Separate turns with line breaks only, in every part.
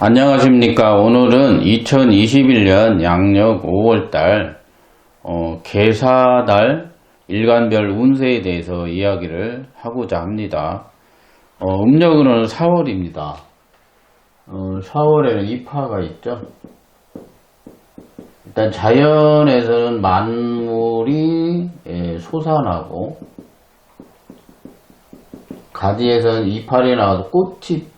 안녕하십니까. 오늘은 2021년 양력 5월달 개사달 일간별 운세에 대해서 이야기를 하고자 합니다. 음력으로는 4월입니다. 4월에는 입하가 있죠. 일단 자연에서는 만물이 솟아나고 가지에서는 이파리 나와서 꽃이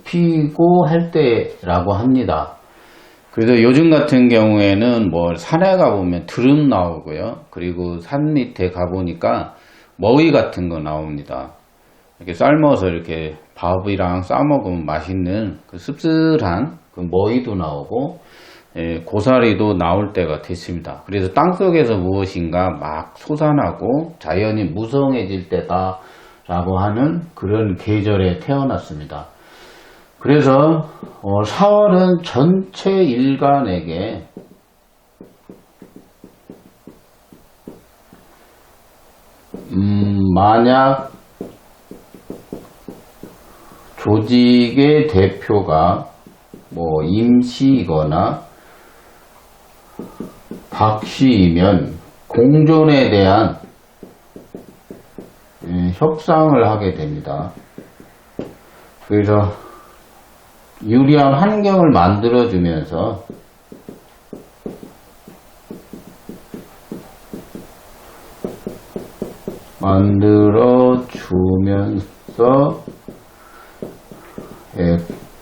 피고 할 때라고 합니다. 그래서 요즘 같은 경우에는 산에 가보면 드름 나오고요. 그리고 산 밑에 가보니까 머위 같은 거 나옵니다. 이렇게 삶아서 이렇게 밥이랑 싸먹으면 맛있는 그 씁쓸한 그 머위도 나오고 고사리도 나올 때가 됐습니다. 그래서 땅속에서 무엇인가 막 솟아나고 자연이 무성해질 때다 라고 하는 그런 계절에 태어났습니다. 그래서 4월은 전체 일간에게 만약 조직의 대표가 임시이거나 박씨이면 공존에 대한 협상을 하게 됩니다. 그래서 유리한 환경을 만들어주면서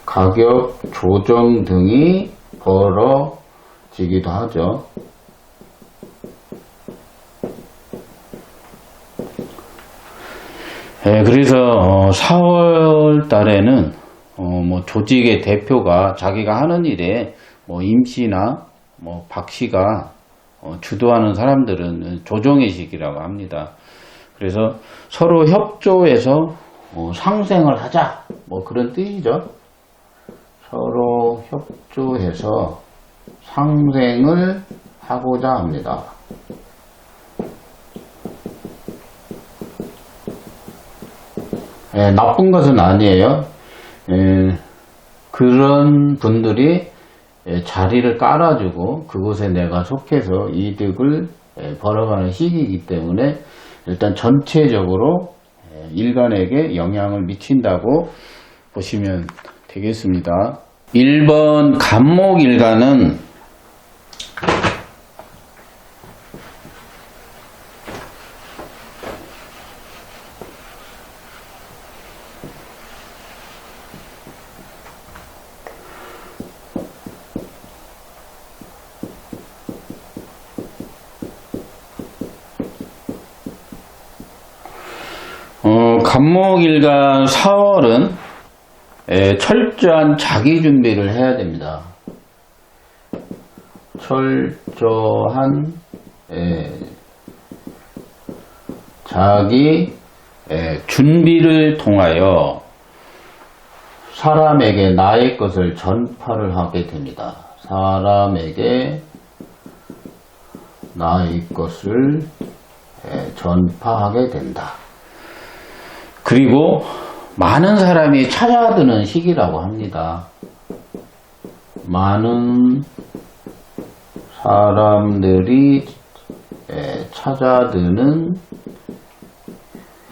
가격 조정 등이 벌어지기도 하죠. 그래서 4월 달에는 조직의 대표가 자기가 하는 일에 임씨나 박씨가 주도하는 사람들은 조정의 시기라고 합니다. 그래서 서로 협조해서 상생을 하자 그런 뜻이죠. 서로 협조해서 상생을 하고자 합니다. 나쁜 것은 아니에요. 그런 분들이 자리를 깔아주고 그곳에 내가 속해서 이득을 벌어가는 시기이기 때문에 일단 전체적으로 일간에게 영향을 미친다고 보시면 되겠습니다. 1번 간목일간은 간목일간 4월은 철저한 자기 준비를 해야 됩니다. 철저한 자기 준비를 통하여 사람에게 나의 것을 전파를 하게 됩니다. 사람에게 나의 것을 전파하게 된다. 그리고 많은 사람이 찾아드는 시기라고 합니다. 많은 사람들이 찾아드는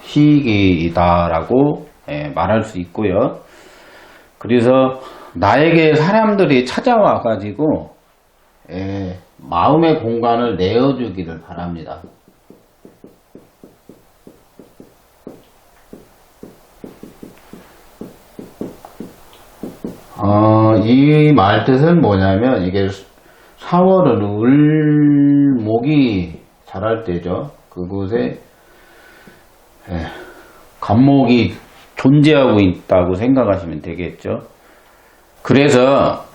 시기이다라고 말할 수 있고요. 그래서 나에게 사람들이 찾아와 가지고 마음의 공간을 내어주기를 바랍니다. 이 말 뜻은 뭐냐면, 이게 4월은 을목이 자랄 때죠. 그곳에 간목이 존재하고 있다고 생각하시면 되겠죠. 그래서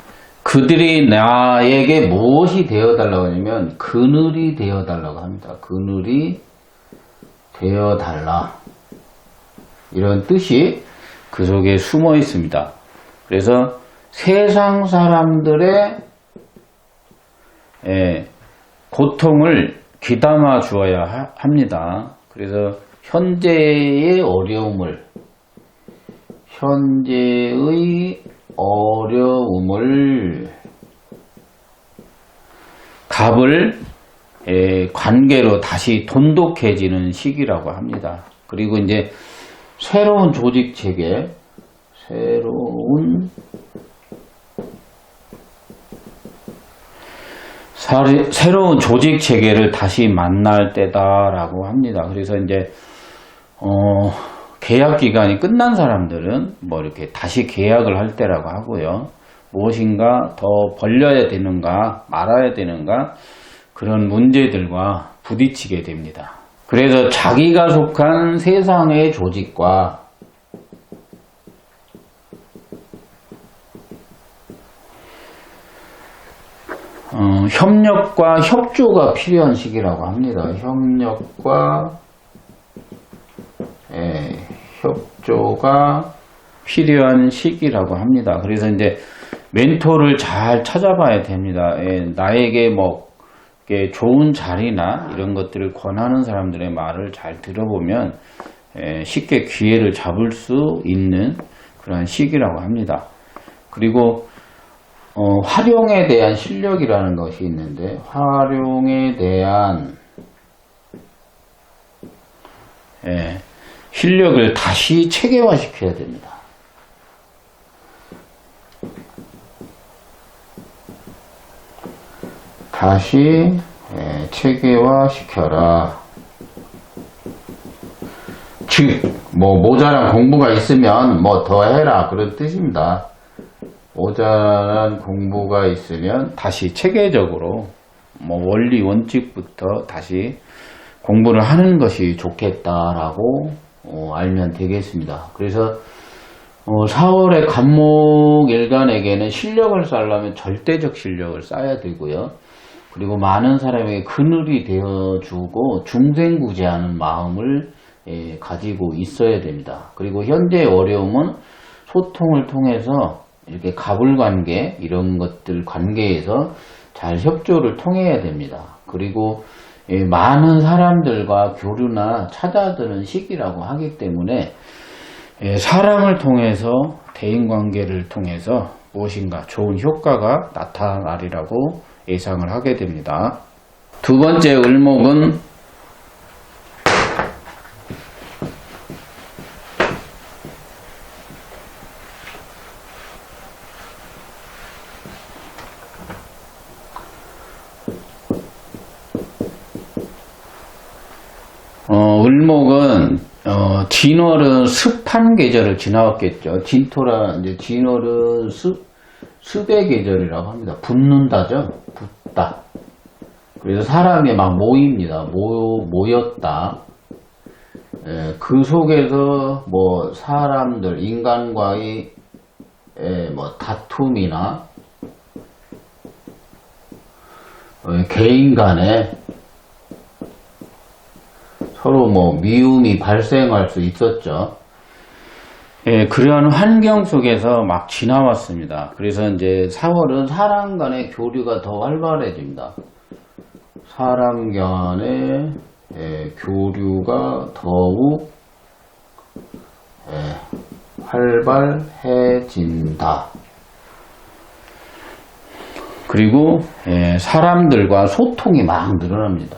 그들이 나에게 무엇이 되어달라고 하냐면 그늘이 되어달라고 합니다. 그늘이 되어달라, 이런 뜻이 그 속에 숨어 있습니다. 그래서 세상 사람들의 고통을 귀담아 주어야 합니다. 그래서 현재의 어려움을, 현재의 어려움을 갑을 관계로 다시 돈독해지는 시기라고 합니다. 그리고 이제 새로운 조직 체계, 새로운 조직 체계를 다시 만날 때다라고 합니다. 그래서 이제 계약 기간이 끝난 사람들은 뭐 이렇게 다시 계약을 할 때라고 하고요. 무엇인가 더 벌려야 되는가 말아야 되는가 그런 문제들과 부딪히게 됩니다. 그래서 자기가 속한 세상의 조직과 협력과 협조가 필요한 시기라고 합니다. 협력과 협조가 필요한 시기라고 합니다. 그래서 이제 멘토를 잘 찾아봐야 됩니다. 나에게 뭐 좋은 자리나 이런 것들을 권하는 사람들의 말을 잘 들어보면 쉽게 기회를 잡을 수 있는 그런 시기라고 합니다. 그리고 활용에 대한 실력이라는 것이 있는데 활용에 대한 실력을 다시 체계화시켜야 됩니다. 다시 체계화시켜라. 즉, 뭐 모자란 공부가 있으면 뭐 더 해라 그런 뜻입니다. 모자란 공부가 있으면 다시 체계적으로 뭐 원리 원칙부터 다시 공부를 하는 것이 좋겠다라고 알면 되겠습니다. 그래서 4월의 간목일간에게는 실력을 쌓으려면 절대적 실력을 쌓아야 되고요. 그리고 많은 사람에게 그늘이 되어주고 중생구제하는 마음을 가지고 있어야 됩니다. 그리고 현재의 어려움은 소통을 통해서 이렇게 갑을관계 이런 것들 관계에서 잘 협조를 통해야 됩니다. 그리고 많은 사람들과 교류나 찾아드는 시기라고 하기 때문에 사람을 통해서 대인관계를 통해서 무엇인가 좋은 효과가 나타나리라고 예상을 하게 됩니다. 두 번째 을목은 을목은 진월은 습한 계절을 지나왔겠죠. 진토라 이제 진월은 습의 계절이라고 합니다. 붓는다죠. 붓다. 그래서 사람이 막 모입니다. 모였다. 그 속에서 뭐 사람들 인간과의 뭐 다툼이나 개인 간에 서로 뭐 미움이 발생할 수 있었죠. 그러한 환경 속에서 막 지나왔습니다. 그래서 이제 4월은 사람 간의 교류가 더 활발해집니다. 사람 간의 교류가 더욱 활발해진다. 그리고 사람들과 소통이 막 늘어납니다.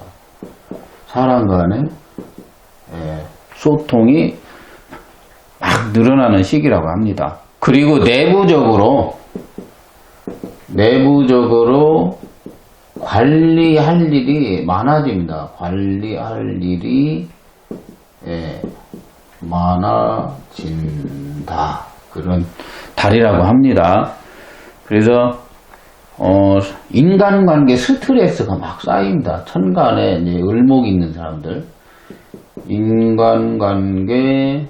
사람 간의 소통이 막 늘어나는 시기라고 합니다. 그리고 내부적으로 관리할 일이 많아집니다. 관리할 일이 많아진다. 그런 달이라고 합니다. 그래서 인간관계 스트레스가 막 쌓입니다. 천간에 이제 을목이 있는 사람들 인간관계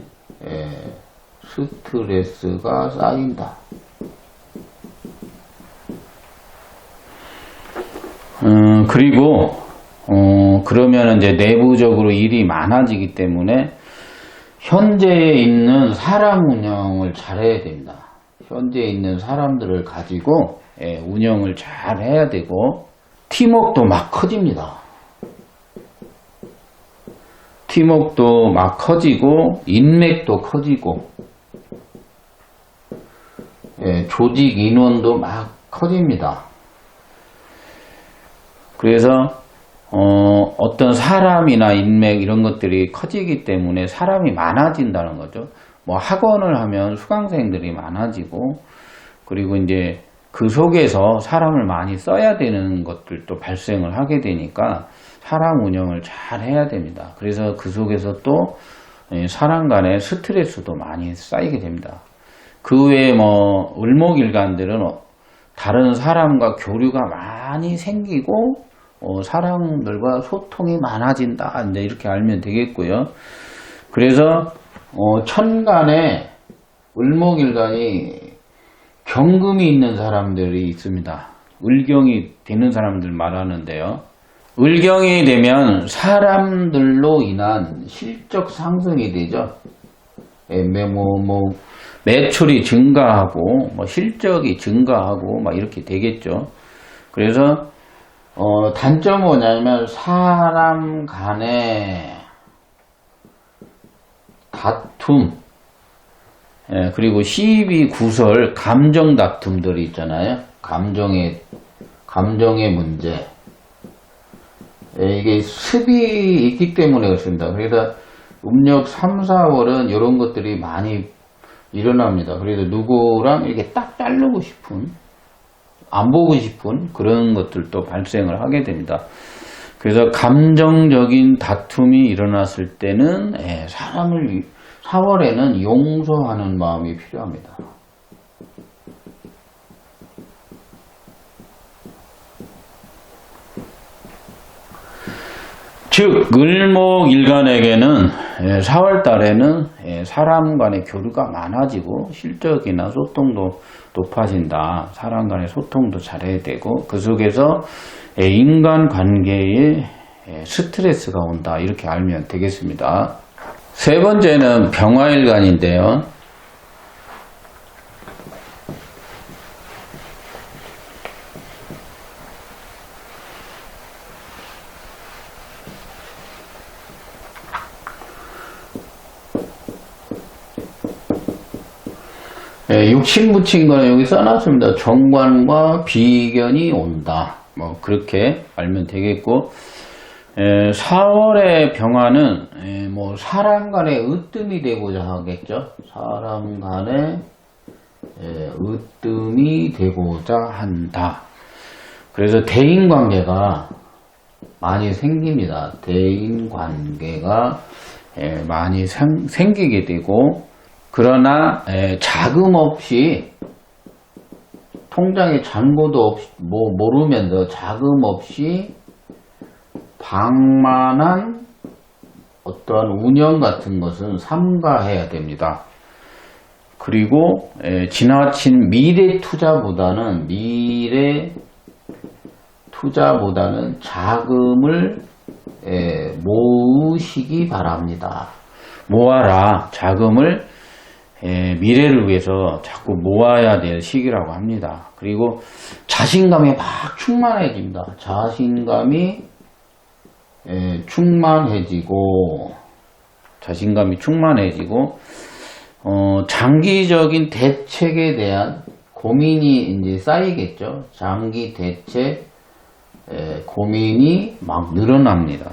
스트레스가 쌓인다. 그리고 그러면 이제 내부적으로 일이 많아지기 때문에 현재에 있는 사람 운영을 잘해야 됩니다. 현재에 있는 사람들을 가지고 운영을 잘 해야 되고 팀워크도 막 커집니다. 팀워크도 막 커지고 인맥도 커지고 조직 인원도 막 커집니다. 그래서 어떤 사람이나 인맥 이런 것들이 커지기 때문에 사람이 많아진다는 거죠. 뭐 학원을 하면 수강생들이 많아지고, 그리고 이제 그 속에서 사람을 많이 써야 되는 것들도 발생을 하게 되니까 사람 운영을 잘 해야 됩니다. 그래서 그 속에서 또 사람 간의 스트레스도 많이 쌓이게 됩니다. 그 외에 뭐 을목일간들은 다른 사람과 교류가 많이 생기고 사람들과 소통이 많아진다, 이제 이렇게 알면 되겠고요. 그래서 천간에 을목일간이 경금이 있는 사람들이 있습니다. 을경이 되는 사람들 말하는데요. 을경이 되면 사람들로 인한 실적 상승이 되죠. 매출이 증가하고 실적이 증가하고 막 이렇게 되겠죠. 그래서 단점은 뭐냐면 사람 간의 다툼, 그리고 시비 구설, 감정 다툼들이 있잖아요. 감정의 문제. 이게 습이 있기 때문에 그렇습니다. 그래서 음력 3, 4월은 이런 것들이 많이 일어납니다. 그래서 누구랑 이렇게 딱 자르고 싶은, 안 보고 싶은 그런 것들도 발생을 하게 됩니다. 그래서 감정적인 다툼이 일어났을 때는 4월에는 용서하는 마음이 필요합니다. 즉 을목일간에게는 4월 달에는 사람 간의 교류가 많아지고 실적이나 소통도 높아진다. 사람 간의 소통도 잘해야 되고 그 속에서 인간관계에 스트레스가 온다. 이렇게 알면 되겠습니다. 세 번째는 병화일간인데요. 육신 붙인 거는 여기 써놨습니다. 정관과 비견이 온다. 뭐 그렇게 알면 되겠고, 4월의 병화는 뭐 사람 간의 으뜸이 되고자 하겠죠. 사람 간의 으뜸이 되고자 한다. 그래서 대인 관계가 많이 생깁니다. 대인 관계가 많이 생기게 되고, 그러나 자금 없이 통장에 잔고도 없이 모르면서 자금 없이 방만한 어떠한 운영 같은 것은 삼가해야 됩니다. 그리고 지나친 미래 투자보다는 자금을 모으시기 바랍니다. 모아라. 자금을 미래를 위해서 자꾸 모아야 될 시기라고 합니다. 그리고 자신감이 막 충만해집니다. 자신감이 충만해지고 장기적인 대책에 대한 고민이 이제 쌓이겠죠. 장기 대책 고민이 막 늘어납니다.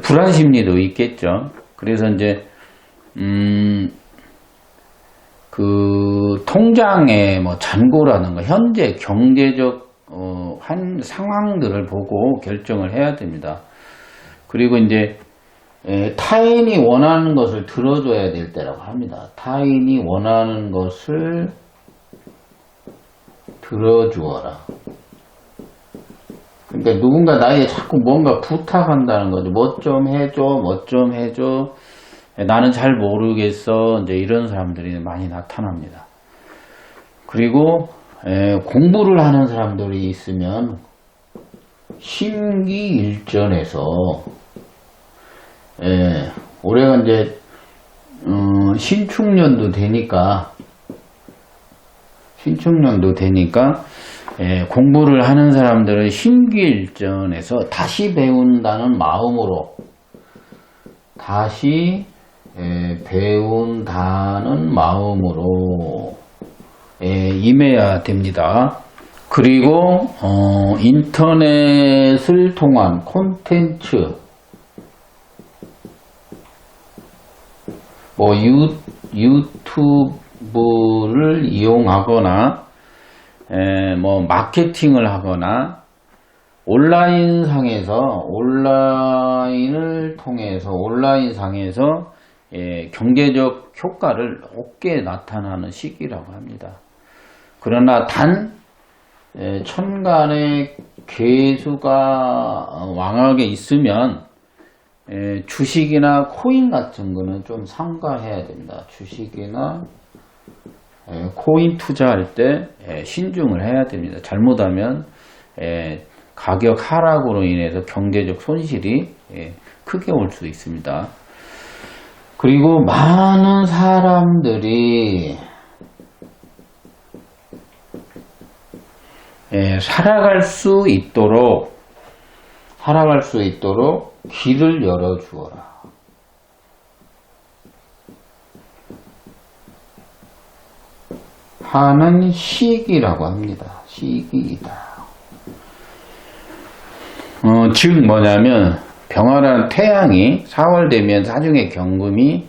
불안 심리도 있겠죠. 그래서 이제 그 통장의 뭐 잔고라든가 현재 경제적 한 상황들을 보고 결정을 해야 됩니다. 그리고 이제 타인이 원하는 것을 들어줘야 될 때라고 합니다. 타인이 원하는 것을 들어주어라. 그러니까 누군가 나에게 자꾸 뭔가 부탁한다는 거죠. 뭐 좀 해줘. 나는 잘 모르겠어. 이제 이런 사람들이 많이 나타납니다. 그리고 공부를 하는 사람들이 있으면 심기일전에서 올해가 이제 신축년도 되니까 공부를 하는 사람들은 심기일전에서 다시 배운다는 마음으로 임해야 됩니다. 그리고 인터넷을 통한 콘텐츠, 뭐 유튜브를 이용하거나 뭐 마케팅을 하거나 온라인을 통해서 온라인상에서 경제적 효과를 높게 나타나는 시기라고 합니다. 그러나 단 천간의 괴수가 왕하게 있으면 주식이나 코인 같은 거는 좀 삼가해야 됩니다. 주식이나 코인 투자할 때 신중을 해야 됩니다. 잘못하면 가격 하락으로 인해서 경제적 손실이 크게 올 수 있습니다. 그리고 많은 사람들이 살아갈 수 있도록 길을 열어주어라. 하는 시기라고 합니다. 시기이다. 즉 뭐냐면 병화라는 태양이 4월 되면 사중의 경금이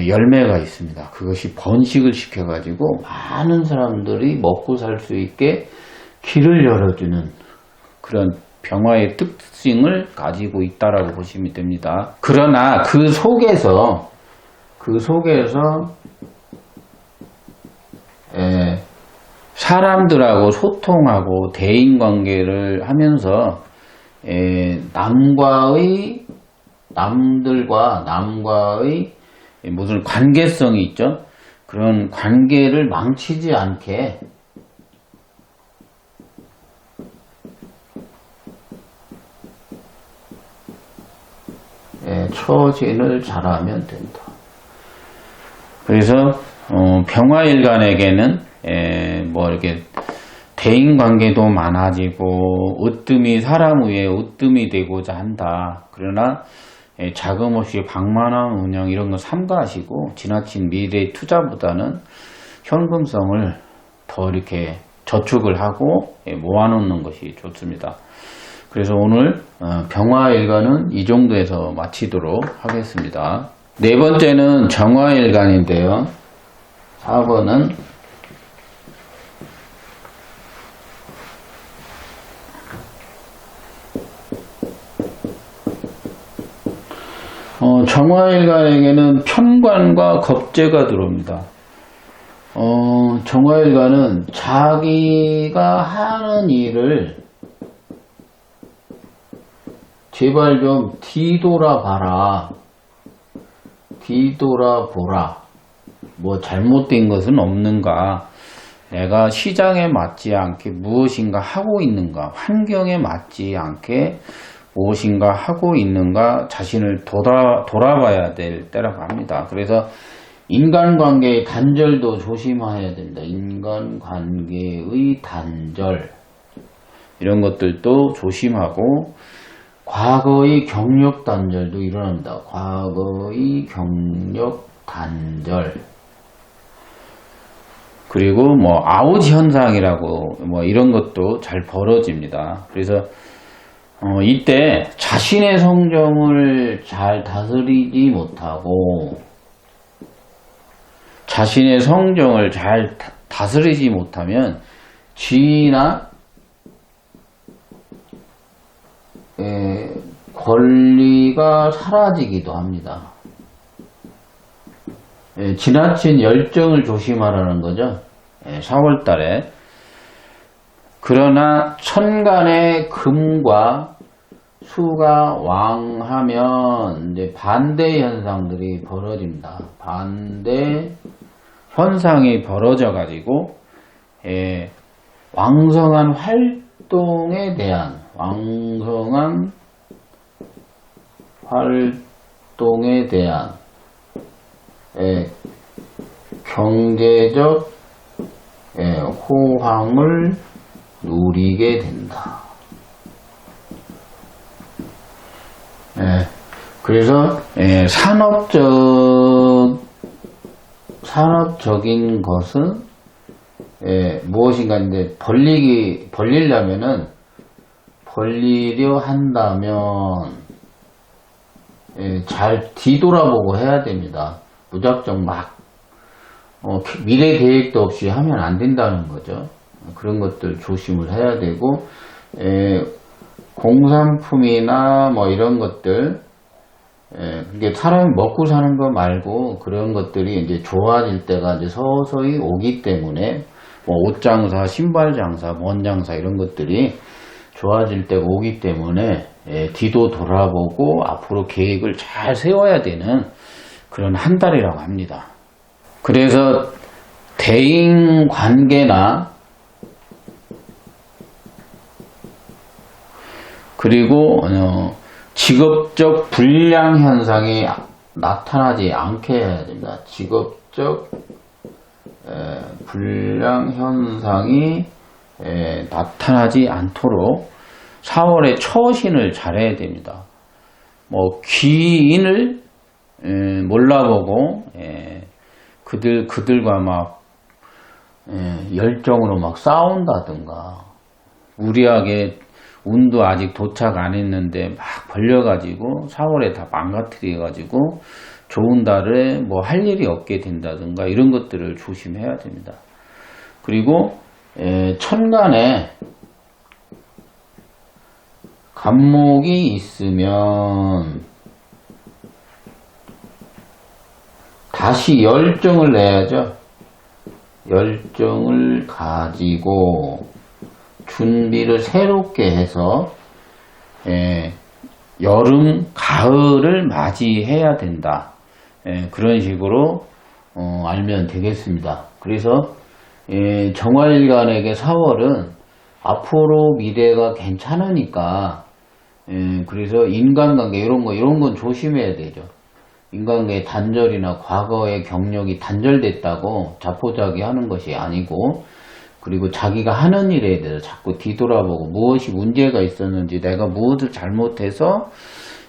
열매가 있습니다. 그것이 번식을 시켜가지고 많은 사람들이 먹고 살 수 있게 길을 열어주는 그런 병화의 특징을 가지고 있다라고 보시면 됩니다. 그러나 그 속에서 사람들하고 소통하고 대인관계를 하면서 남과의 무슨 관계성이 있죠. 그런 관계를 망치지 않게 처신을 잘하면 된다. 그래서 병화일간에게는 뭐 이렇게 대인관계도 많아지고 사람 위에 으뜸이 되고자 한다. 그러나 자금 없이 방만한 운영 이런 거 삼가하시고 지나친 미래 투자보다는 현금성을 더 이렇게 저축을 하고 모아놓는 것이 좋습니다. 그래서 오늘 병화일간은 이 정도에서 마치도록 하겠습니다. 네 번째는 정화일간인데요. 4번은 정화일간에게는 편관과 겁재가 들어옵니다. 정화일간은 자기가 하는 일을 제발 좀 뒤돌아보라. 뭐 잘못된 것은 없는가? 내가 시장에 맞지 않게 무엇인가 하고 있는가? 환경에 맞지 않게 무엇인가 하고 있는가? 자신을 돌아봐야 될 때라고 합니다. 그래서 인간관계의 단절도 조심해야 된다. 인간관계의 단절 이런 것들도 조심하고 과거의 경력 단절도 일어난다. 과거의 경력 단절. 그리고 뭐 아웃 현상이라고 뭐 이런 것도 잘 벌어집니다. 그래서 이때 자신의 성정을 잘 다스리지 못하고 못하면 지위나 권리가 사라지기도 합니다. 지나친 열정을 조심하라는 거죠. 4월 달에. 그러나 천간의 금과 수가 왕하면 이제 반대 현상들이 벌어집니다. 반대 현상이 벌어져 가지고 왕성한 활동에 대한 경제적 호황을 누리게 된다. 그래서 산업적인 것은 무엇인가 이제 벌리려 한다면, 잘 뒤돌아보고 해야 됩니다. 무작정 미래 계획도 없이 하면 안 된다는 거죠. 그런 것들 조심을 해야 되고, 공산품이나 뭐 이런 것들, 이게 사람이 먹고 사는 거 말고 그런 것들이 이제 좋아질 때가 이제 서서히 오기 때문에, 뭐 옷 장사, 신발 장사, 원 장사 이런 것들이 좋아질 때가 오기 때문에, 뒤도 돌아보고 앞으로 계획을 잘 세워야 되는 그런 한 달이라고 합니다. 그래서 대인 관계나 그리고 직업적 불량 현상이 나타나지 않게 해야 됩니다. 직업적 불량 현상이 나타나지 않도록 4월에 처신을 잘해야 됩니다. 뭐 귀인을 몰라보고 그들과 막 열정으로 막 싸운다든가, 무리하게 운도 아직 도착 안 했는데 막 벌려가지고 4월에 다 망가뜨려가지고 좋은 달에 뭐 할 일이 없게 된다든가 이런 것들을 조심해야 됩니다. 그리고 천간에 간목이 있으면 다시 열정을 내야죠. 열정을 가지고 준비를 새롭게 해서 여름, 가을을 맞이해야 된다. 그런 식으로 알면 되겠습니다. 그래서 정화일간에게 4월은 앞으로 미래가 괜찮으니까, 그래서 인간관계 이런 건 조심해야 되죠. 인간관계의 단절이나 과거의 경력이 단절됐다고 자포자기 하는 것이 아니고, 그리고 자기가 하는 일에 대해서 자꾸 뒤돌아보고 무엇이 문제가 있었는지, 내가 무엇을 잘못해서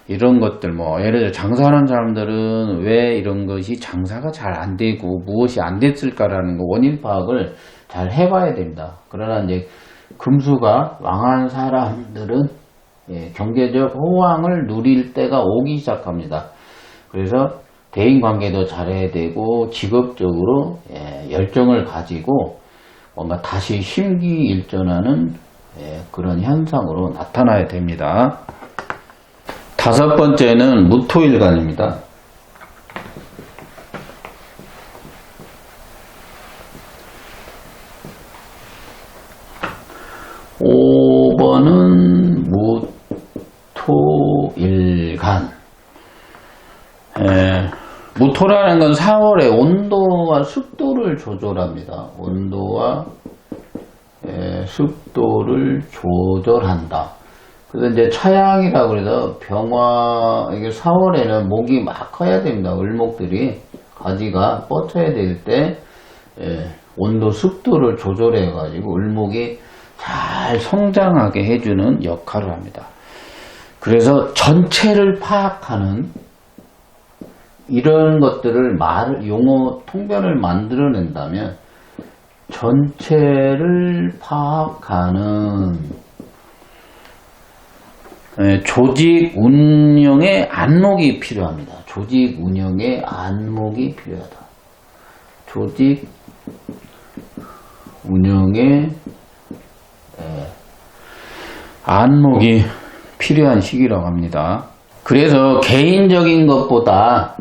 이런 것들, 뭐 예를 들어 장사하는 사람들은 왜 이런 것이 장사가 잘 안 되고 무엇이 안 됐을까라는 거 원인 파악을 잘 해봐야 됩니다. 그러나 이제 금수가 왕한 사람들은 경제적 호황을 누릴 때가 오기 시작합니다. 그래서 대인관계도 잘해야 되고 직업적으로 열정을 가지고 뭔가 다시 심기일전하는 그런 현상으로 나타나야 됩니다. 5번째는 무토일간입니다. 5번은 무토일간. 무토라는 건 4월에 온도와 습도를 조절합니다. 온도와 습도를 조절한다. 그래서 이제 처양이라고 그래서 이게 4월에는 목이 막 커야 됩니다. 을목들이 가지가 뻗쳐야 될 때 온도 습도를 조절해 가지고 을목이 잘 성장하게 해주는 역할을 합니다. 그래서 전체를 파악하는 이런 것들을 용어 통변을 만들어낸다면 전체를 파악하는 조직 운영의 안목이 필요합니다. 조직 운영의 안목이 필요하다. 조직 운영의 안목이 필요한 시기라고 합니다. 그래서 개인적인 것보다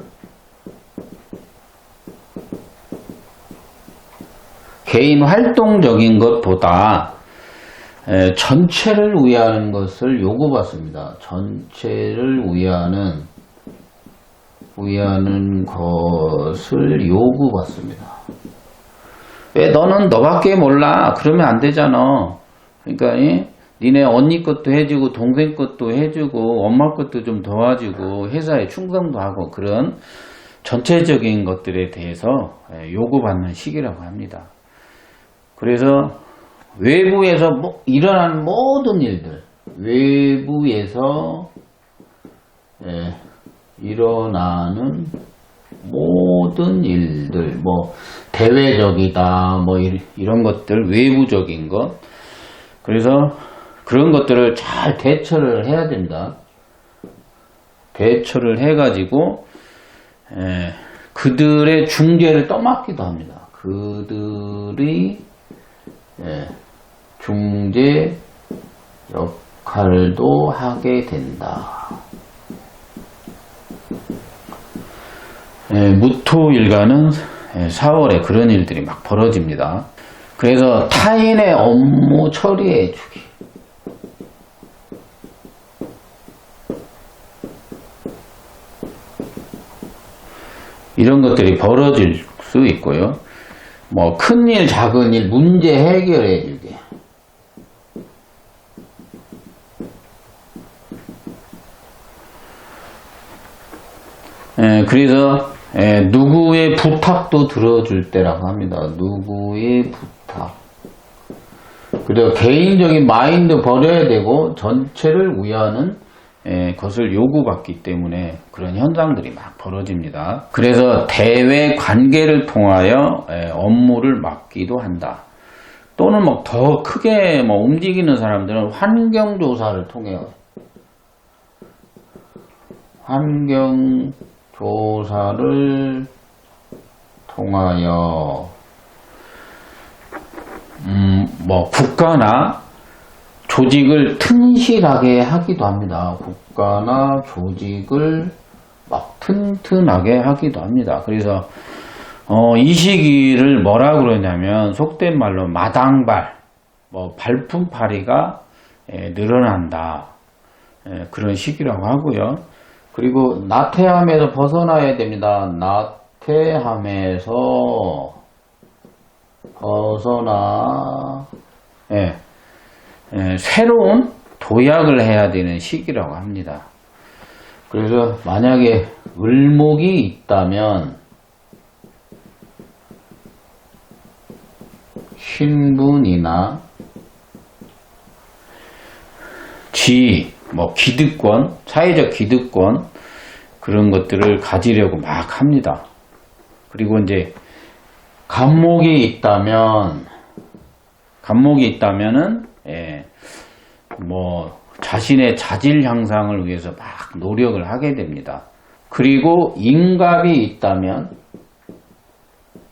개인 활동적인 것보다 전체를 위하는 것을 요구받습니다. 전체를 위하는 것을 요구받습니다. 왜 너는 너밖에 몰라? 그러면 안 되잖아. 그러니까 니네 언니 것도 해주고 동생 것도 해주고 엄마 것도 좀 도와주고 회사에 충성도 하고 그런 전체적인 것들에 대해서 요구받는 시기라고 합니다. 그래서 외부에서 일어나는 모든 일들, 외부에서 일어나는 모든 일들, 뭐 대외적이다, 뭐 이런 것들, 외부적인 것. 그래서 그런 것들을 잘 대처를 해야 됩니다. 대처를 해가지고 그들의 중재를 떠맡기도 합니다. 그들이 중재 역할도 하게 된다. 무토일간은 4월에 그런 일들이 막 벌어집니다. 그래서 타인의 업무 처리해 주기. 이런 것들이 벌어질 수 있고요. 뭐 큰일, 작은 일, 문제 해결해 주기. 그래서 누구의 부탁도 들어줄 때라고 합니다. 누구의 부탁. 그리고 개인적인 마인드 버려야 되고 전체를 위하는 것을 요구받기 때문에 그런 현상들이 막 벌어집니다. 그래서 대외 관계를 통하여 업무를 맡기도 한다. 또는 뭐 더 크게 뭐 움직이는 사람들은 환경조사를 통해 환경조사를 통하여 뭐 국가나 조직을 튼실하게 하기도 합니다. 국가나 조직을 막 튼튼하게 하기도 합니다. 그래서 이 시기를 뭐라 그러냐면 속된 말로 마당발, 뭐 발품팔이가 늘어난다. 그런 시기라고 하고요. 그리고 나태함에서 벗어나야 됩니다. 나태함에서 벗어나 새로운 도약을 해야 되는 시기라고 합니다. 그래서 만약에 을목이 있다면 신분이나 지위, 뭐 기득권, 사회적 기득권 그런 것들을 가지려고 막 합니다. 그리고 이제 간목이 있다면은 뭐 자신의 자질 향상을 위해서 막 노력을 하게 됩니다. 그리고 인갑이 있다면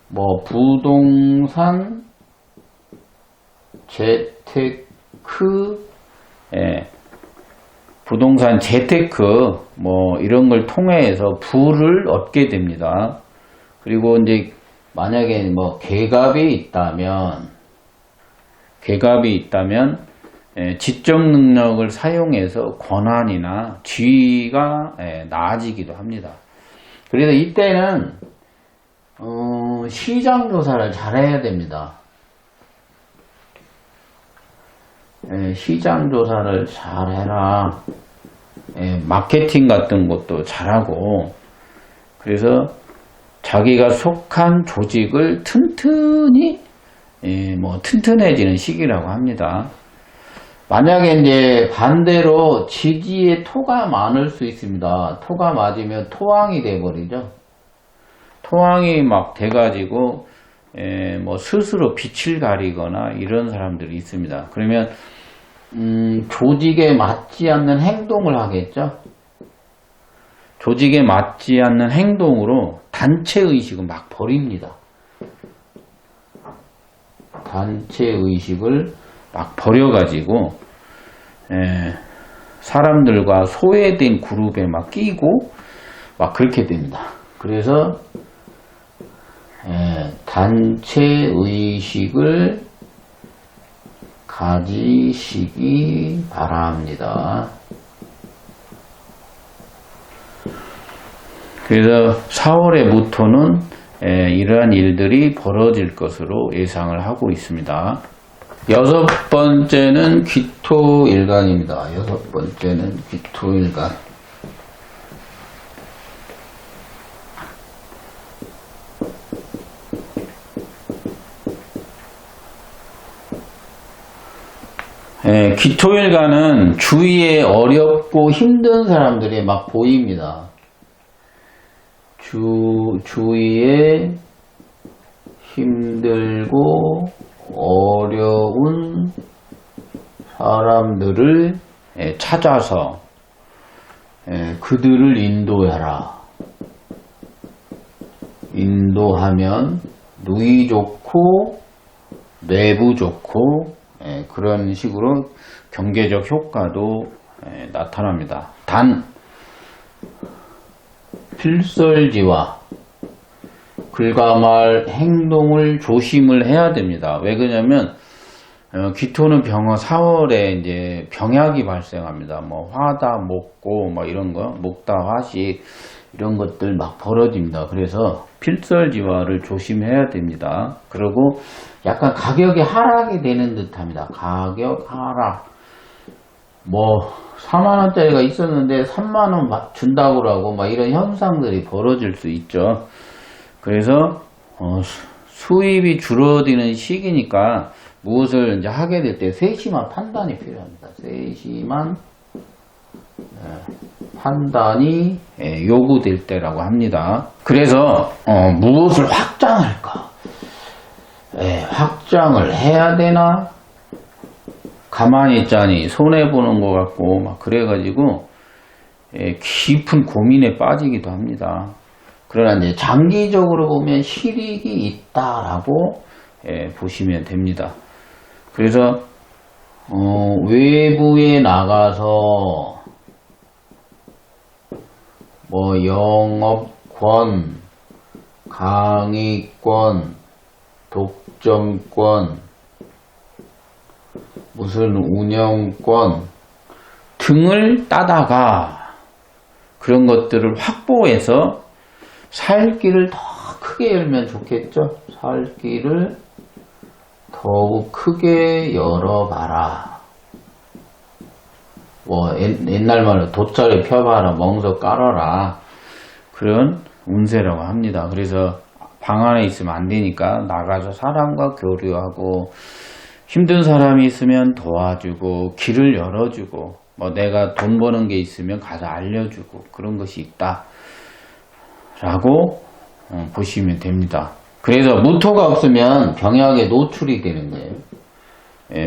뭐 부동산 재테크 뭐 이런 걸 통해서 부를 얻게 됩니다. 그리고 이제 만약에 뭐 계갑이 있다면 지적 능력을 사용해서 권한이나 지위가 나아지기도 합니다. 그래서 이때는 시장 조사를 잘해야 됩니다. 시장 조사를 잘해라. 마케팅 같은 것도 잘하고, 그래서 자기가 속한 조직을 튼튼히 튼튼해지는 시기라고 합니다. 만약에 이제 반대로 지지에 토가 많을 수 있습니다. 토가 맞으면 토왕이 돼버리죠. 토왕이 막 돼가지고 뭐 스스로 빛을 가리거나 이런 사람들이 있습니다. 그러면 조직에 맞지 않는 행동을 하겠죠. 조직에 맞지 않는 행동으로 단체의식을 막 버립니다. 단체의식을 막 버려가지고 사람들과 소외된 그룹에 막 끼고 막 그렇게 됩니다. 그래서 단체의식을 가지시기 바랍니다. 그래서 4월의 무토는 이러한 일들이 벌어질 것으로 예상을 하고 있습니다. 여섯 번째는 귀토일간입니다. 여섯 번째는 귀토일간. 귀토일간은 주위에 어렵고 힘든 사람들이 막 보입니다. 주위에 힘들고 어려운 사람들을 찾아서 그들을 인도해라. 인도하면 누이 좋고 내부 좋고 그런 식으로 경제적 효과도 나타납니다. 단 필설지와 글과말 행동을 조심을 해야 됩니다. 왜 그러냐면 기토는 병화 4월에 이제 병약이 발생합니다. 뭐 화다, 목고, 뭐 이런 거, 목다, 화식 이런 것들 막 벌어집니다. 그래서 필설지화를 조심해야 됩니다. 그리고 약간 가격이 하락이 되는 듯합니다. 가격 하락. 뭐 4만원짜리가 있었는데 3만원 준다고 하고 막 이런 현상들이 벌어질 수 있죠. 그래서 수입이 줄어드는 시기니까 무엇을 이제 하게 될 때 세심한 판단이 필요합니다. 세심한 판단이 요구될 때라고 합니다. 그래서 무엇을 확장할까? 확장을 해야 되나? 가만히 있자니 손해보는 것 같고 막 그래가지고 깊은 고민에 빠지기도 합니다. 그러나 이제 장기적으로 보면 실익이 있다라고 보시면 됩니다. 그래서 외부에 나가서 뭐 영업권, 강의권, 독점권, 무슨 운영권 등을 따다가 그런 것들을 확보해서 살 길을 더 크게 열면 좋겠죠. 살 길을 더욱 크게 열어봐라. 뭐 옛날 말로 돗자리 펴봐라, 멍석 깔아라. 그런 운세라고 합니다. 그래서 방 안에 있으면 안 되니까 나가서 사람과 교류하고 힘든 사람이 있으면 도와주고 길을 열어주고 뭐 내가 돈 버는 게 있으면 가서 알려주고 그런 것이 있다 라고 보시면 됩니다. 그래서 무토가 없으면 병약에 노출이 되는 거예요.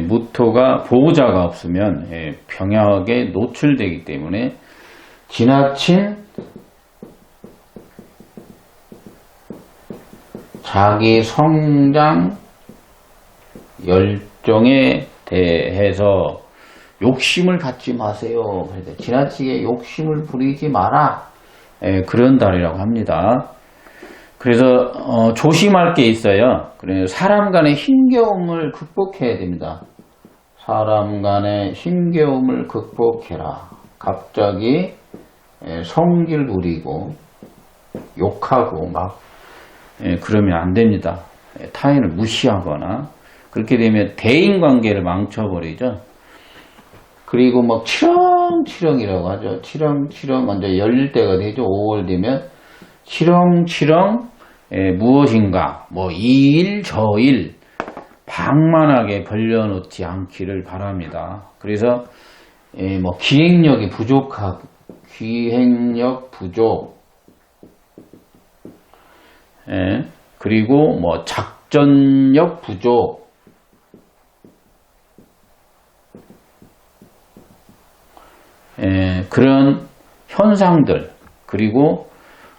무토가 보호자가 없으면 병약에 노출되기 때문에 지나친 자기 성장 열정에 대해서 욕심을 갖지 마세요. 지나치게 욕심을 부리지 마라. 그런 달이라고 합니다. 그래서 조심할 게 있어요. 그래서 사람 간의 힘겨움을 극복해야 됩니다. 사람 간의 힘겨움을 극복해라. 갑자기 성질 부리고 욕하고 막 그러면 안 됩니다. 타인을 무시하거나 그렇게 되면 대인관계를 망쳐버리죠. 그리고 막 치렁치렁이라고 하죠. 치렁치렁 먼저 열릴 때가 되죠. 5월 되면 치렁치렁 무엇인가 뭐 이 일 저 일 방만하게 벌려놓지 않기를 바랍니다. 그래서 뭐 기획력이 부족하고 기획력 부족 그리고 뭐 작전력 부족 그런 현상들 그리고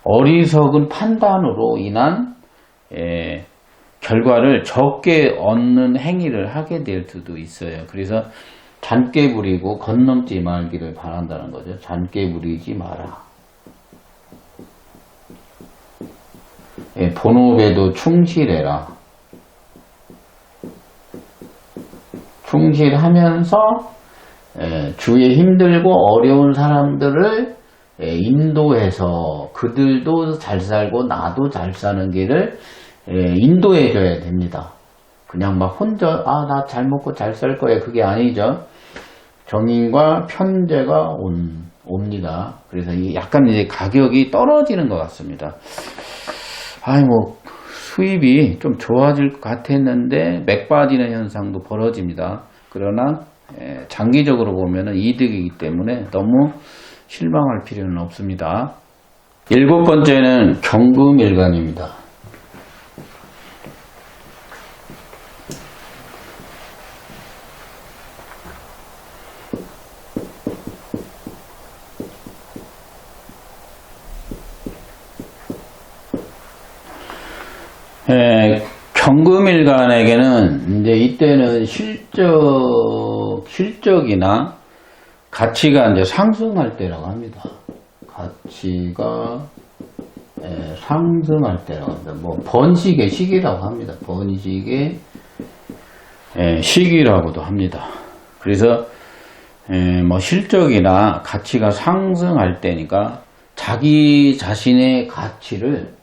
어리석은 판단으로 인한 결과를 적게 얻는 행위를 하게 될 수도 있어요. 그래서 잔깨 부리고 건넘지 말기를 바란다는 거죠. 잔깨 부리지 마라. 본업에도 충실해라. 충실하면서 주위에 힘들고 어려운 사람들을 인도해서 그들도 잘 살고 나도 잘 사는 길을 인도해 줘야 됩니다. 그냥 막 혼자 나 잘 먹고 잘 살 거야 그게 아니죠. 정인과 편재가 옵니다. 그래서 약간 이제 가격이 떨어지는 것 같습니다. 뭐 수입이 좀 좋아질 것 같았는데 맥 빠지는 현상도 벌어집니다. 그러나 장기적으로 보면은 이득이기 때문에 너무 실망할 필요는 없습니다. 7번째는 경금일간입니다. 경금일간에게는 이제 이때는 실적이나 가치가 이제 상승할 때라고 합니다. 가치가 상승할 때라고 합니다. 뭐 번식의 시기라고 합니다. 번식의 시기라고도 합니다. 그래서 뭐 실적이나 가치가 상승할 때니까 자기 자신의 가치를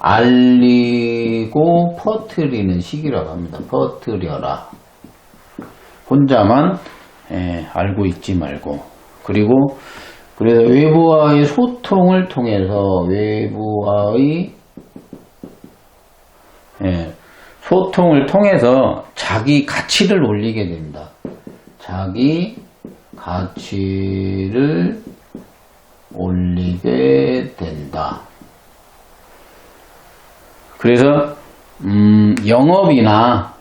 알리고 퍼뜨리는 시기라고 합니다. 퍼뜨려라. 혼자만 알고 있지 말고. 그리고 그래서 외부와의 소통을 통해서 소통을 통해서 자기 가치를 올리게 됩니다. 자기 가치를 올리게 된다. 그래서 영업이나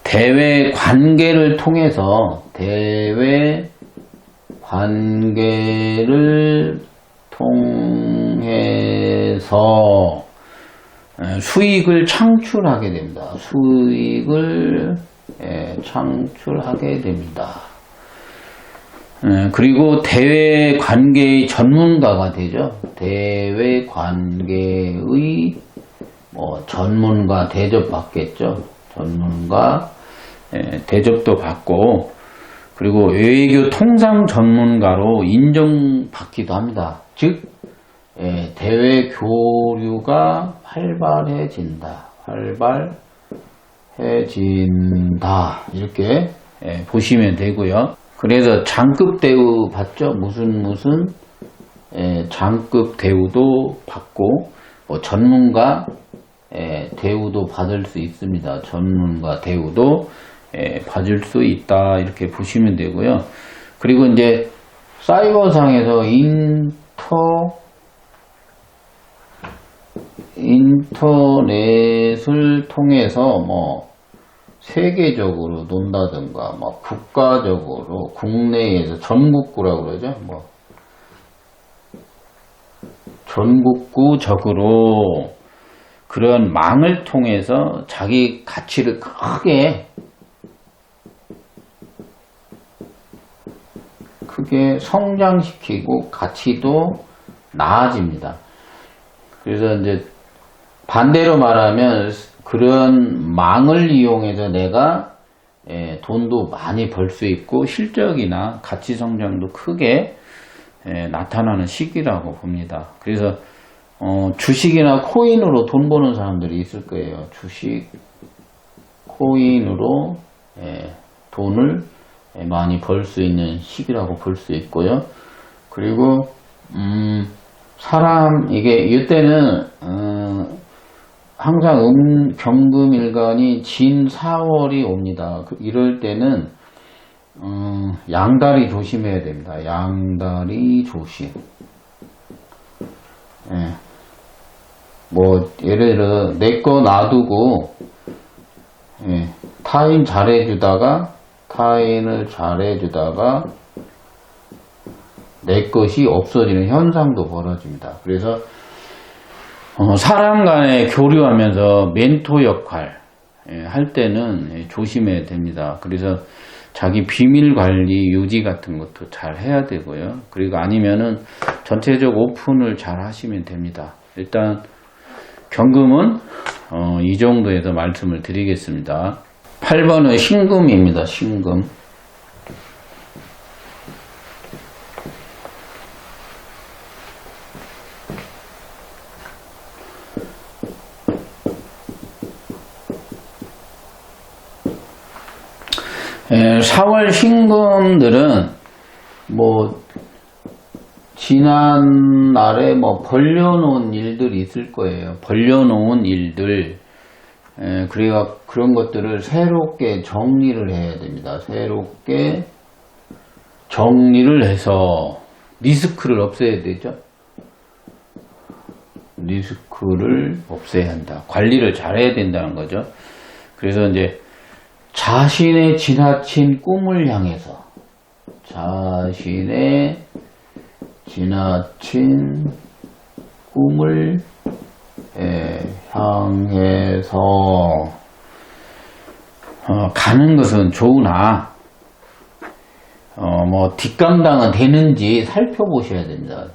대외 관계를 통해서 수익을 창출하게 됩니다. 수익을 창출하게 됩니다. 그리고 대외 관계의 전문가가 되죠. 대외 관계의 전문가 대접 받겠죠. 전문가 대접도 받고, 그리고 외교 통상 전문가로 인정받기도 합니다. 즉 대외 교류가 활발해진다. 이렇게 보시면 되고요. 그래서 장급 대우 받죠. 무슨 장급 대우도 받고, 전문가 대우도 받을 수 있습니다. 전문가 대우도 받을 수 있다. 이렇게 보시면 되고요. 그리고 이제 사이버상에서 인터넷을 통해서 세계적으로 논다든가, 국가적으로, 국내에서 전국구라고 그러죠. 전국구적으로 그런 망을 통해서 자기 가치를 크게 성장시키고 가치도 나아집니다. 그래서 이제 반대로 말하면 그런 망을 이용해서 내가 돈도 많이 벌 수 있고 실적이나 가치 성장도 크게 나타나는 시기라고 봅니다. 그래서 주식이나 코인으로 돈 버는 사람들이 있을 거예요. 주식, 코인으로 돈을 많이 벌 수 있는 시기라고 볼 수 있고요. 그리고 이때는 항상 경금일간이 진 4월이 옵니다. 이럴 때는 양다리 조심해야 됩니다. 양다리 조심. 예를 들어 내 거 놔두고 타인을 잘해주다가 내 것이 없어지는 현상도 벌어집니다. 그래서 사람 간에 교류하면서 멘토 역할 할 때는 조심해야 됩니다. 그래서 자기 비밀 관리 유지 같은 것도 잘 해야 되고요. 그리고 아니면은 전체적 오픈을 잘 하시면 됩니다. 일단 경금은 이 정도에서 말씀을 드리겠습니다. 8번은 신금입니다. 신금. 예, 4월 신금들은 지난날에 벌려놓은 일들이 있을 거예요. 벌려놓은 일들. 그래가 그런 것들을 새롭게 정리를 해야 됩니다. 새롭게 정리를 해서 리스크를 없애야 되죠. 리스크를 없애야 한다. 관리를 잘해야 된다는 거죠. 그래서 이제 자신의 지나친 꿈을 향해서, 자신의 지나친 꿈을 향해서 가는 것은 좋으나 뒷감당은 되는지 살펴보셔야 됩니다.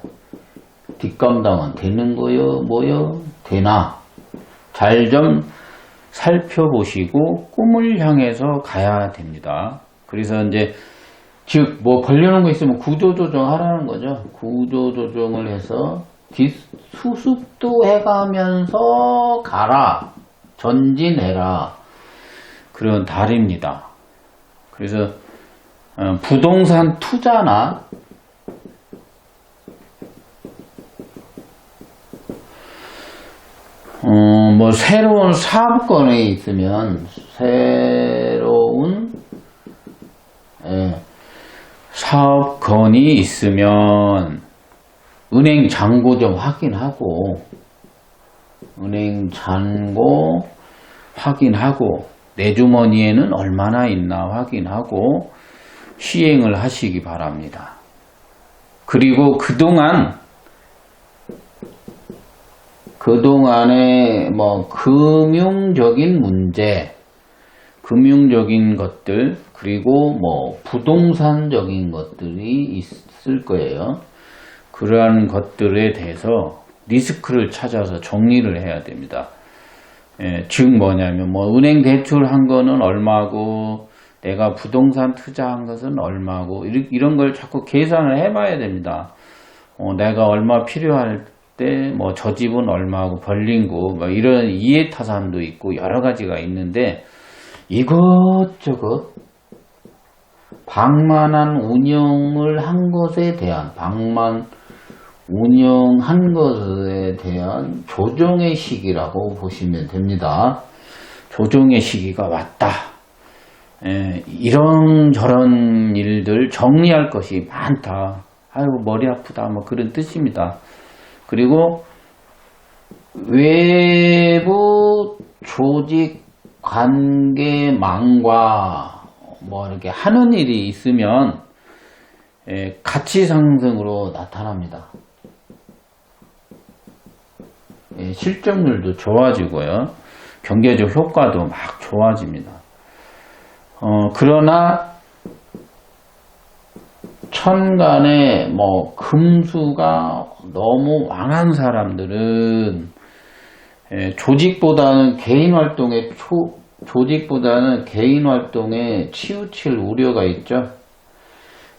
뒷감당은 되는 거요, 뭐요? 되나? 잘 좀 살펴보시고 꿈을 향해서 가야 됩니다. 그래서 이제 즉 뭐 걸려놓은 거 있으면 구조조정 하라는 거죠. 구조조정을 해서 수습도 해가면서 가라, 전진해라, 그런 달입니다. 그래서 부동산 투자나 뭐 새로운 사업권이 있으면 새로운 사업권이 있으면 은행 잔고 좀 확인하고, 은행 잔고 확인하고, 내 주머니에는 얼마나 있나 확인하고 시행을 하시기 바랍니다. 그리고 그동안의 뭐 금융적인 문제, 금융적인 것들, 그리고 뭐 부동산적인 것들이 있을 거예요. 그러한 것들에 대해서 리스크를 찾아서 정리를 해야 됩니다. 즉 뭐냐면 뭐 은행 대출한 거는 얼마고, 내가 부동산 투자한 것은 얼마고, 이런 걸 자꾸 계산을 해봐야 됩니다. 내가 얼마 필요할 때 뭐 저 집은 얼마고 벌린고 뭐 이런 이해타산도 있고 여러 가지가 있는데, 이것저것 방만한 운영을 한 것에 대한, 운영한 것에 대한 조정의 시기라고 보시면 됩니다. 조정의 시기가 왔다. 이런저런 일들 정리할 것이 많다. 아이고 머리 아프다, 뭐 그런 뜻입니다. 그리고 외부 조직 관계망과 뭐 이렇게 하는 일이 있으면 가치 상승으로 나타납니다. 실적률도 좋아지고요. 경제적 효과도 막 좋아집니다. 그러나 천간에 뭐 금수가 너무 왕한 사람들은 조직보다는 개인 활동에 치우칠 우려가 있죠.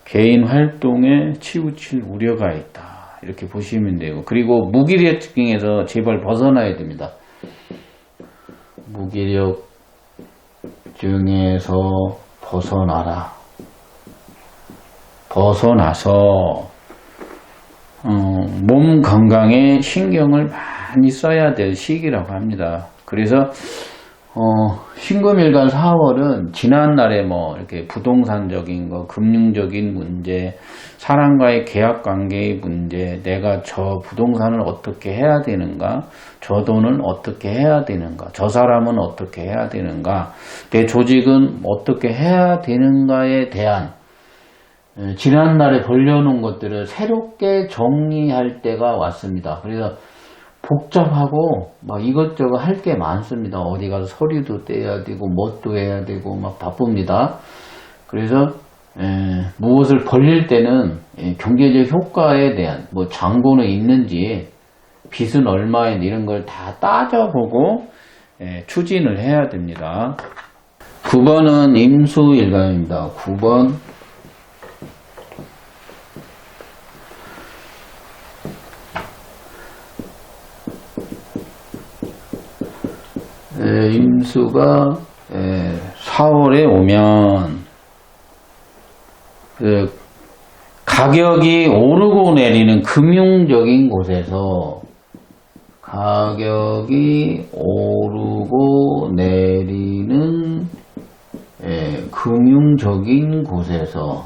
개인 활동에 치우칠 우려가 있다, 이렇게 보시면 되고, 그리고 무기력 중에서 제발 벗어나야 됩니다. 무기력 중에서 벗어나서 몸 건강에 신경을 많이 써야 될 시기라고 합니다. 그래서 신금일간 4월은 지난날에 뭐 이렇게 부동산적인 거, 금융적인 문제, 사람과의 계약 관계의 문제, 내가 저 부동산을 어떻게 해야 되는가, 저 돈은 어떻게 해야 되는가, 저 사람은 어떻게 해야 되는가, 내 조직은 어떻게 해야 되는가에 대한 지난날에 벌려놓은 것들을 새롭게 정리할 때가 왔습니다. 그래서 복잡하고 막 이것저것 할 게 많습니다. 어디 가서 서류도 떼야 되고 뭣도 해야 되고 막 바쁩니다. 그래서 무엇을 벌릴 때는 경제적 효과에 대한 뭐 잔고는 있는지, 빚은 얼마인, 이런 걸 다 따져보고 추진을 해야 됩니다. 9번은 임수일간입니다. 9번 임수가 4월에 오면 가격이 오르고 내리는 금융적인 곳에서, 가격이 오르고 내리는 금융적인 곳에서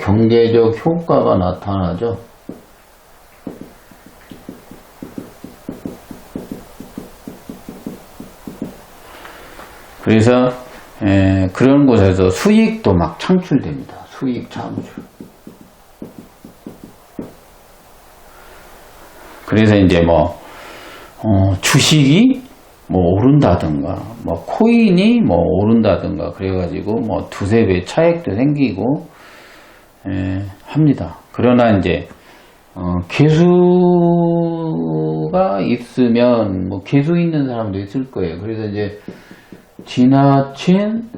경제적 효과가 나타나죠. 그래서 그런 곳에서 수익도 막 창출됩니다. 수익 창출. 그래서 이제 뭐 주식이 뭐 오른다든가 뭐 코인이 뭐 오른다든가 그래가지고 뭐 두세 배 차익도 생기고 합니다. 그러나 이제 개수가 있으면 뭐 개수 있는 사람도 있을 거예요. 그래서 이제 지나친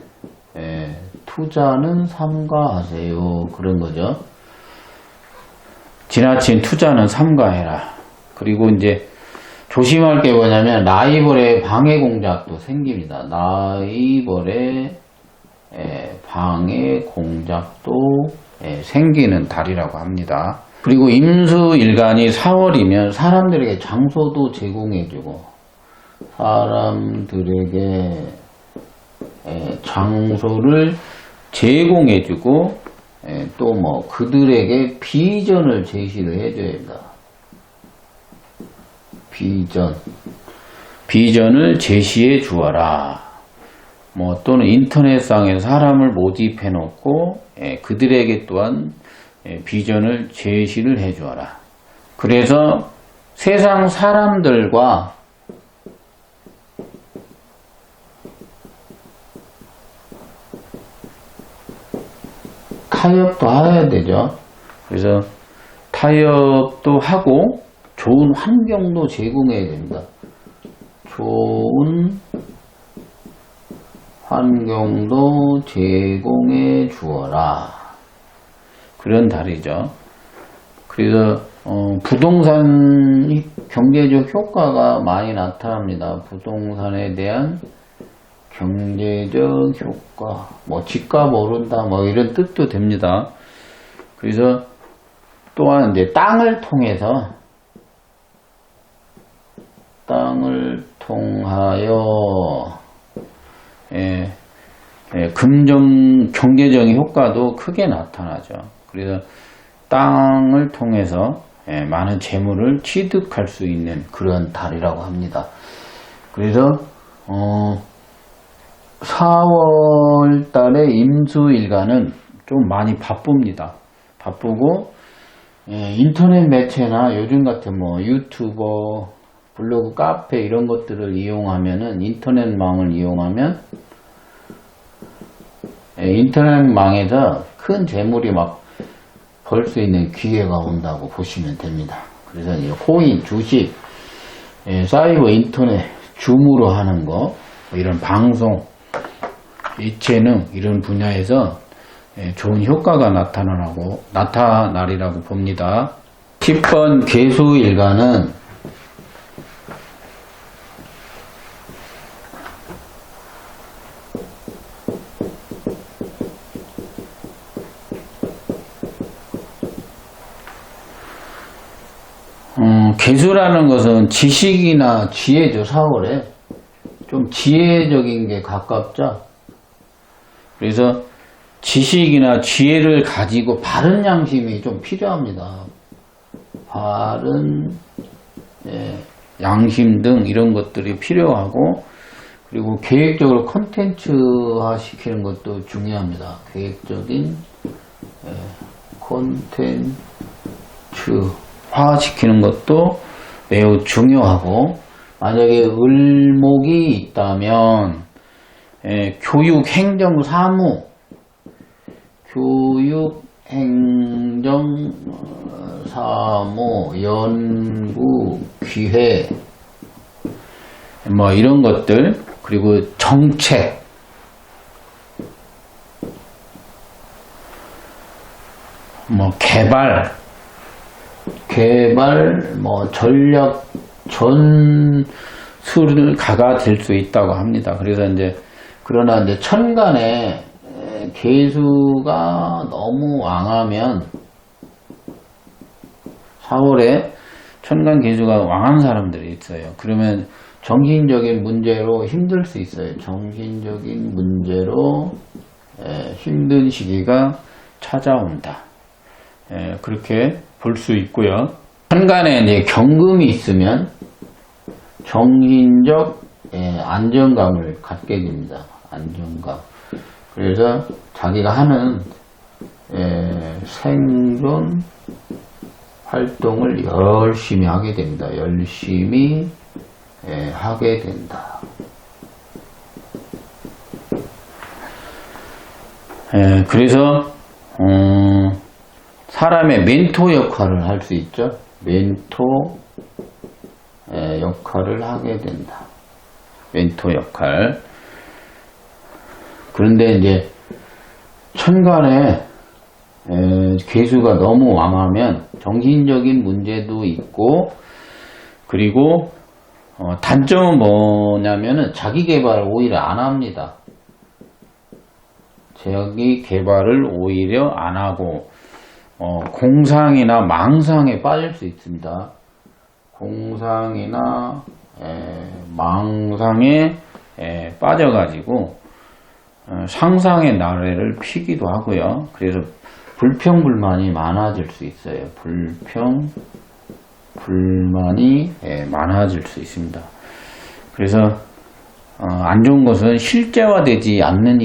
투자는 삼가하세요. 그런 거죠. 지나친 투자는 삼가해라. 그리고 이제 조심할 게 뭐냐면 라이벌의 방해 공작도 생깁니다. 라이벌의 방해 공작도 생기는 달이라고 합니다. 그리고 임수일간이 4월이면 사람들에게 장소도 제공해주고 사람들에게 장소를 제공해주고 또 뭐 그들에게 비전을 제시를 해줘야 된다. 비전을 제시해 주어라. 뭐 또는 인터넷상에 사람을 모집해 놓고 그들에게 또한 비전을 제시를 해 주어라. 그래서 세상 사람들과 타협도 해야 되죠. 그래서 타협도 하고 좋은 환경도 제공해야 됩니다. 좋은 환경도 제공해 주어라. 그런 달이죠. 그래서 부동산 경제적 효과가 많이 나타납니다. 부동산에 대한 경제적 효과, 뭐 집값 오른다, 뭐 이런 뜻도 됩니다. 그래서 또한 이제 땅을 통하여 경제적인 효과도 크게 나타나죠. 그래서 땅을 통해서 많은 재물을 취득할 수 있는 그런 달이라고 합니다. 그래서 4월 달에 임수일간은 좀 많이 바쁩니다. 바쁘고 인터넷 매체나 요즘 같은 뭐 유튜버, 블로그, 카페 이런 것들을 이용하면은 인터넷망을 이용하면 인터넷망에서 큰 재물이 막 벌 수 있는 기회가 온다고 보시면 됩니다. 그래서 이 코인, 주식, 사이버 인터넷, 줌으로 하는 거, 이런 방송, 예체능 이런 분야에서 좋은 효과가 나타나리라고 봅니다. 10번 개수일간은 개수라는 것은 지식이나 지혜죠. 4월에 좀 지혜적인 게 가깝죠. 그래서 지식이나 지혜를 가지고 바른 양심이 좀 필요합니다. 바른 양심 등 이런 것들이 필요하고, 그리고 계획적으로 콘텐츠화 시키는 것도 중요합니다. 계획적인 콘텐츠화 시키는 것도 매우 중요하고, 만약에 을목이 있다면 교육, 행정, 사무, 교육, 행정, 사무, 연구, 기회, 뭐 이런 것들, 그리고 정책, 뭐 개발, 뭐 전략, 전술을 가가 될 수 있다고 합니다. 그래서 그러나 천간에 개수가 너무 왕하면, 4월에 천간 개수가 왕한 사람들이 있어요. 그러면 정신적인 문제로 힘들 수 있어요. 정신적인 문제로 힘든 시기가 찾아온다. 그렇게 볼 수 있고요. 천간에 경금이 있으면 정신적 안정감을 갖게 됩니다. 안정감. 그래서 자기가 하는 생존 활동을 열심히 하게 됩니다. 열심히 하게 된다. 그래서 사람의 멘토 역할을 할 수 있죠. 멘토 역할을 하게 된다. 멘토 역할. 그런데 이제 천간에 괴수가 너무 왕하면 정신적인 문제도 있고, 그리고 단점은 뭐냐면은 자기 개발을 오히려 안 합니다. 자기 개발을 오히려 안 하고 공상이나 망상에 빠질 수 있습니다. 공상이나 망상에 빠져가지고 상상의 나래를 피기도 하고요. 그래서 불평불만이 많아질 수 있어요. 불만이 많아질 수 있습니다. 그래서 안 좋은 것은 실제화되지 않는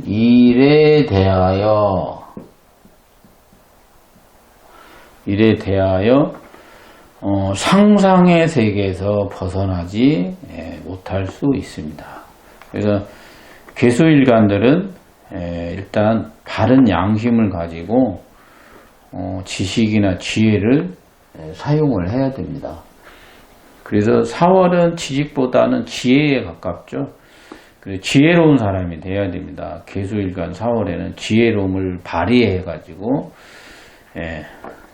일에 대하여 상상의 세계에서 벗어나지 못할 수 있습니다. 그래서 괴수일간들은 일단 바른 양심을 가지고 지식이나 지혜를 사용을 해야 됩니다. 그래서 4월은 지식보다는 지혜에 가깝죠. 그래서 지혜로운 사람이 되어야 됩니다. 괴수일간 4월에는 지혜로움을 발휘해 가지고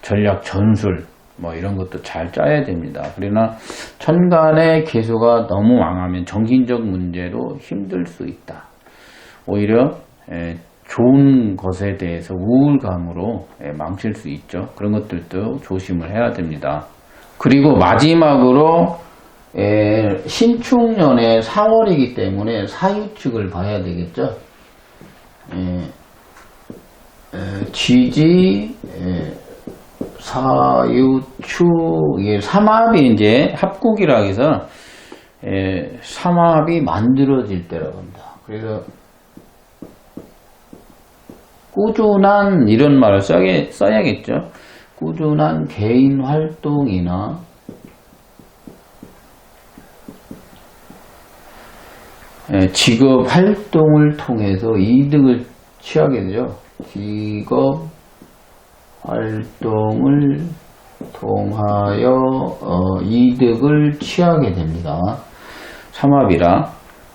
전략 전술 뭐 이런 것도 잘 짜야 됩니다. 그러나 천간에 괴수가 너무 왕하면 정신적 문제로 힘들 수 있다. 오히려 좋은 것에 대해서 우울감으로 망칠 수 있죠. 그런 것들도 조심을 해야 됩니다. 그리고 마지막으로 신축년의 4월이기 때문에 사유축을 봐야 되겠죠. 지지, 사유축, 이게 삼합이 이제 합국이라 해서 삼합이 만들어질 때라고 합니다. 그래서 꾸준한 이런 말을 써야겠죠. 꾸준한 개인 활동이나 직업 활동을 통해서 이득을 취하게 되죠. 직업 활동을 통하여 이득을 취하게 됩니다. 삼합이라.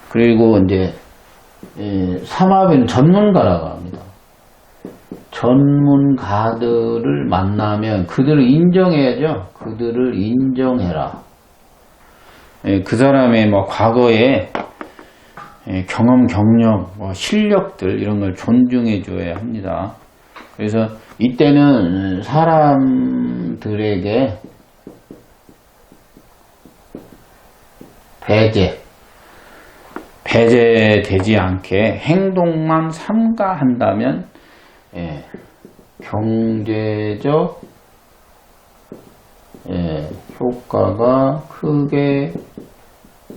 그리고 이제 삼합은 전문가라고 합니다. 전문가들을 만나면 그들을 인정해야죠. 그들을 인정해라. 그 사람의 뭐 과거에 경험, 경력, 뭐 실력들 이런 걸 존중해 줘야 합니다. 그래서 이때는 사람들에게 배제되지 않게 행동만 삼가한다면 경제적 효과가 크게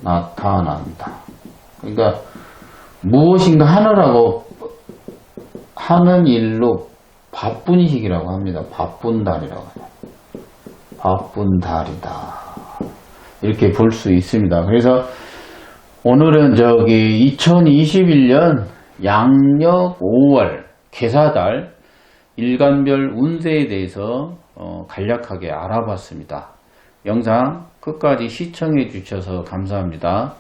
나타난다. 그러니까 무엇인가 하느라고 하는 일로 바쁜 시기라고 합니다. 바쁜 달이라고 합니다. 바쁜 달이다. 이렇게 볼 수 있습니다. 그래서 오늘은 2021년 양력 5월 계사달 일간별 운세에 대해서 간략하게 알아봤습니다. 영상 끝까지 시청해 주셔서 감사합니다.